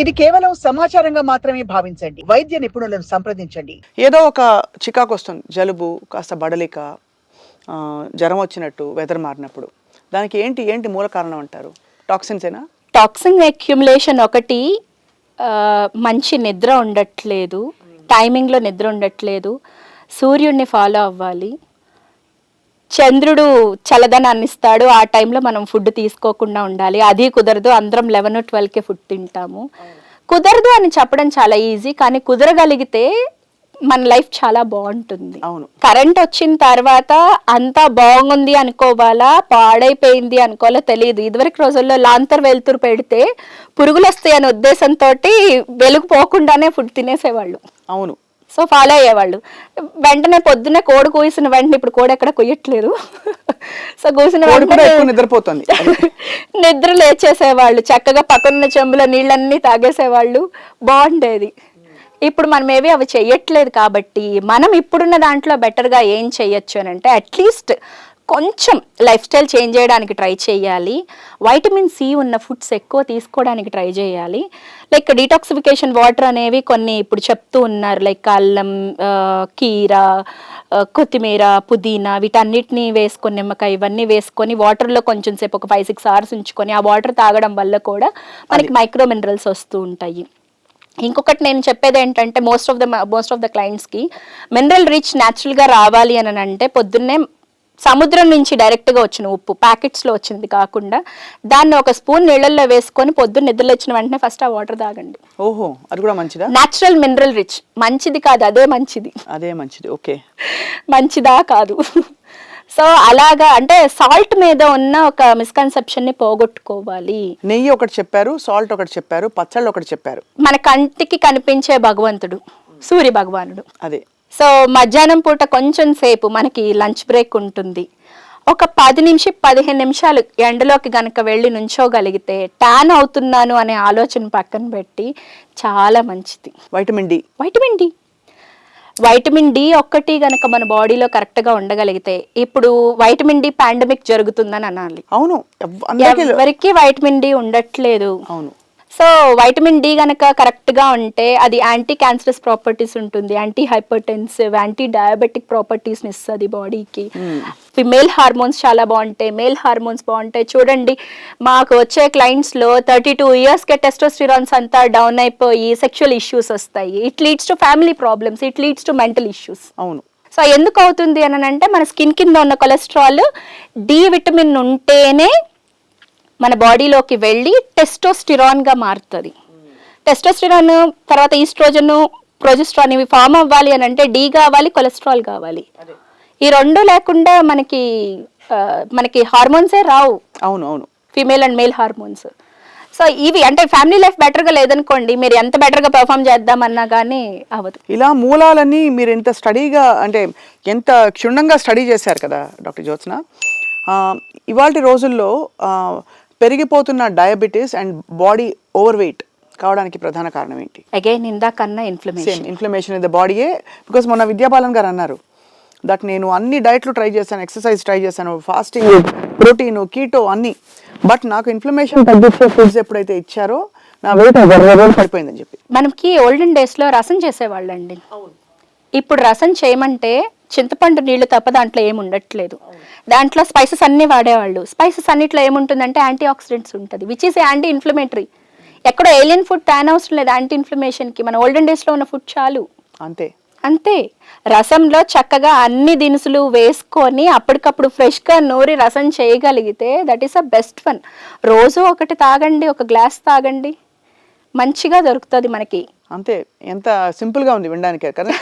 ఇది కేవలం సమాచారంగా మాత్రమే భావించండి. వైద్య నిపుణులను సంప్రదించండి. ఏదో ఒక చికాకు వస్తుంది, జలుబు, కాస్త బడలిక, జ్వరం వచ్చినట్టు వెదర్ మారినప్పుడు. దానికి ఏంటి ఏంటి మూల కారణం అంటారు? టాక్సిన్సేనా? టాక్సిన్ అక్యుములేషన్ ఒకటి, మంచి నిద్ర ఉండట్లేదు, టైమింగ్లో నిద్ర ఉండట్లేదు, సూర్యుడిని ఫాలో అవ్వాలి, చంద్రుడు చల్లదనాన్ని ఇస్తాడు, ఆ టైంలో మనం ఫుడ్ తీసుకోకుండా ఉండాలి. అది కుదరదు, అందరం 11-12కే ఫుడ్ తింటాము. కుదరదు అని చెప్పడం చాలా ఈజీ, కానీ కుదరగలిగితే మన లైఫ్ చాలా బాగుంటుంది. అవును. కరెంట్ వచ్చిన తర్వాత అంతా బాగుంది అనుకోవాలా, పాడైపోయింది అనుకోవాలో తెలియదు. ఇదివరకు రోజుల్లో లాంతర్ వెలుతురు పెడితే పురుగులు వస్తాయి అనే ఉద్దేశంతో వెలుగు పోకుండానే ఫుడ్ తినేసేవాళ్ళు. అవును. సో ఫాలో అయ్యేవాళ్ళు. వెంటనే పొద్దున్నే కోడి కూసిన వెంటనే, ఇప్పుడు కోడి ఎక్కడ కొయ్యట్లేదు, సో కూసిన వెంటనే నిద్రపోతుంది, నిద్ర లేచేసేవాళ్ళు, చక్కగా పక్కనున్న చెంబులో నీళ్ళన్నీ తాగేసేవాళ్ళు, బాగుండేది. ఇప్పుడు మనం ఏవి అవి చెయ్యట్లేదు. కాబట్టి మనం ఇప్పుడున్న దాంట్లో బెటర్గా ఏం చెయ్యొచ్చు అని అంటే, అట్లీస్ట్ కొంచెం లైఫ్ స్టైల్ చేంజ్ చేయడానికి ట్రై చేయాలి. వైటమిన్ సి ఉన్న ఫుడ్స్ ఎక్కువ తీసుకోవడానికి ట్రై చేయాలి. లైక్ డీటాక్సిఫికేషన్ వాటర్ అనేవి కొన్ని ఇప్పుడు చెప్తూ ఉన్నారు, లైక్ అల్లం, కీర, కొత్తిమీర, పుదీనా, వీటన్నిటిని వేసుకొని, నిమ్మకాయ, ఇవన్నీ వేసుకొని వాటర్లో కొంచెం సేపు ఒక 5-6 hours ఉంచుకొని ఆ వాటర్ తాగడం వల్ల కూడా మనకి మైక్రో మినరల్స్ వస్తూ ఉంటాయి. ఇంకొకటి నేను చెప్పేది ఏంటంటే, మోస్ట్ ఆఫ్ ద క్లయింట్స్కి మినరల్ రిచ్ న్యాచురల్గా రావాలి అని అంటే, పొద్దున్నే సముద్రం నుంచి డైరెక్ట్గా వచ్చిన ఉప్పు, ప్యాకెట్స్లో వచ్చింది కాకుండా, దాన్ని ఒక స్పూన్ నీళ్ళల్లో వేసుకొని పొద్దున్న నిద్రలో వచ్చిన వెంటనే ఫస్ట్ ఆ వాటర్ తాగండి. ఓహో, అది కూడా మంచిదా? న్యాచురల్ మినరల్ రిచ్, మంచిది కాదు, అదే మంచిది. అదే మంచిది. ఓకే, మంచిదా కాదు. సో అలాగా, అంటే సాల్ట్ మీద ఉన్న ఒక మిస్కన్సెప్షన్ ని పోగొట్టుకోవాలి. నెయ్యి ఒకటి చెప్పారు, సాల్ట్ ఒకటి చెప్పారు, పచ్చళ్ళు ఒకటి చెప్పారు. మన కంటికి కనిపించే భగవంతుడు సూర్య భగవానుడు. అదే. సో మధ్యాహ్నం పూట కొంచెం సేపు మనకి లంచ్ బ్రేక్ ఉంటుంది, ఒక 10-15 నిమిషాలు ఎండలోకి గనక వెళ్ళి నుంచోగలిగితే ట్యాన్ అవుతున్నాను అనే ఆలోచన పక్కన పెట్టి చాలా మంచిది. వైటమిన్ డి ఒక్కటి గనక మన బాడీలో కరెక్ట్ గా ఉండగలిగితే, ఇప్పుడు వైటమిన్ డి పాండమిక్ జరుగుతుందని అనాలి. అవును, ఎవరికి వైటమిన్ డి ఉండట్లేదు. అవును. సో వైటమిన్ డి గనక కరెక్ట్ గా ఉంటే అది యాంటీ క్యాన్సరస్ ప్రాపర్టీస్ ఉంటుంది, anti hypertensive, anti diabetic properties ని ఇస్తుంది బాడీకి. ఫిమేల్ హార్మోన్స్ చాలా బాగుంటాయి, మేల్ హార్మోన్స్ బాగుంటాయి. చూడండి, మాకు వచ్చే క్లయింట్స్ లో 32 years కే టెస్టోస్టిరాన్స్ అంతా డౌన్ అయిపోయి సెక్షువల్ ఇష్యూస్ వస్తాయి. It leads to family problems, it leads to mental issues. అవును. సో ఎందుకు అవుతుంది అని అంటే, మన స్కిన్ కింద ఉన్న కొలెస్ట్రాల్, డి విటమిన్ ఉంటేనే మన బాడీలోకి వెళ్ళి టెస్టోస్టిరాన్ గా మారుతుంది. టెస్టోస్టిరాన్ తర్వాత ఈస్ట్రోజన్, ప్రొజెస్ట్రాన్ ఇవి ఫామ్ అవ్వాలి అని అంటే డి కావాలి, కొలెస్ట్రాల్ కావాలి. ఈ రెండు లేకుండా మనకి హార్మోన్సే రావు. అవును అవును, female and male hormones. So ఇవి అంటే ఫ్యామిలీ లైఫ్ బెటర్గా లేదనుకోండి, మీరు ఎంత బెటర్గా పెర్ఫామ్ చేద్దామన్నా కానీ అవ్వదు. ఇలా మూలాలన్నీ మీరు ఎంత స్టడీగా, అంటే ఎంత క్షుణ్ణంగా స్టడీ చేశారు కదా డాక్టర్ జ్యోత్స్న. ఇవాళ రోజుల్లో పెరిగిపోతున్న diabetes and body overweight కావడానికి ప్రధాన కారణం ఏంటి? అగైన్ ఇందాకన్నా ఇన్ఫ్లమేషన్ ఇన్ ద బాడీయే. బికాస్ మొన్న విద్యాబాలన్ గారు అన్నారు దట్ నేను అన్ని డైట్లు ట్రై చేశాను, ఎక్సర్సైజ్ ట్రై చేశాను, ఫాస్టింగ్, ప్రోటీన్, కీటో అన్ని, బట్ నాకు ఇన్ఫ్లమేషన్ తగ్గించే ఫుడ్స్ ఎప్పుడైతే ఇచ్చారో నా వెయిట్ పడిపోయిందని చెప్పి. మనకి ఓల్డెన్ డేస్ లో రసం చేసేవాళ్ళండి. ఇప్పుడు రసం చేయమంటే చింతపండు నీళ్లు తప్ప దాంట్లో ఏమి ఉండట్లేదు. దాంట్లో స్పైసెస్ అన్ని వాడేవాళ్ళు. స్పైసెస్ అన్నిట్లో ఏముంటుందంటే యాంటీ ఆక్సిడెంట్స్ ఉంటుంది, విచ్ ఈస్ యాంటీ ఇన్ఫ్లమేటరీ. ఎక్కడో ఏలియన్ ఫుడ్ తాన్ అవసరం లేదు యాంటీ ఇన్ఫ్లమేషన్ కి. మన ఓల్డెన్ డేస్ లో ఉన్న ఫుడ్ చాలు. అంతే. రసంలో చక్కగా అన్ని దినుసులు వేసుకొని అప్పటికప్పుడు ఫ్రెష్ గా నూరి రసం చేయగలిగితే that is a best one. రోజు ఒకటి తాగండి, ఒక గ్లాస్ తాగండి, మంచిగా దొరుకుతుంది మనకి. అంతే. ఎంత సింపుల్ గా ఉంది వినడానికి కదా.